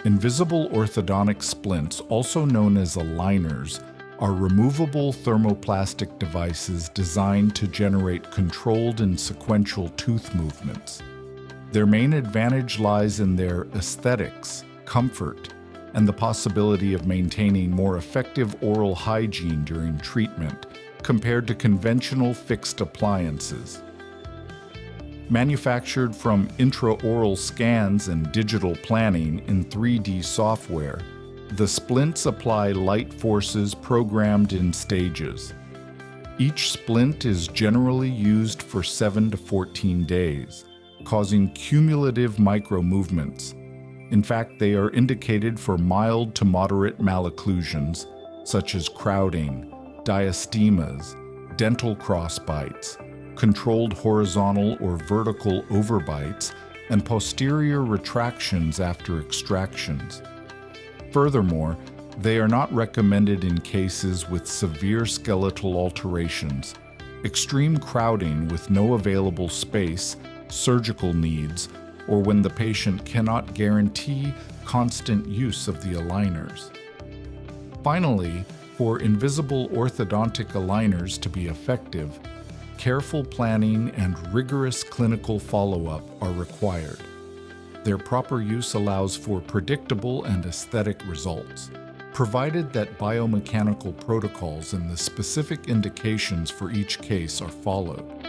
Invisible orthodontic splints, also known as aligners, are removable thermoplastic devices designed to generate controlled and sequential tooth movements. Their main advantage lies in their aesthetics, comfort, and the possibility of maintaining more effective oral hygiene during treatment compared to conventional fixed appliances. Manufactured from intraoral scans and digital planning in 3D software, the splints apply light forces programmed in stages. Each splint is generally used for 7 to 14 days, causing cumulative micro-movements. In fact, they are indicated for mild to moderate malocclusions, such as crowding, diastemas, dental crossbites, controlled horizontal or vertical overbites, and posterior retractions after extractions. Furthermore, they are not recommended in cases with severe skeletal alterations, extreme crowding with no available space, surgical needs, or when the patient cannot guarantee constant use of the aligners. Finally, for invisible orthodontic aligners to be effective, careful planning and rigorous clinical follow-up are required. Their proper use allows for predictable and aesthetic results, provided that biomechanical protocols and the specific indications for each case are followed.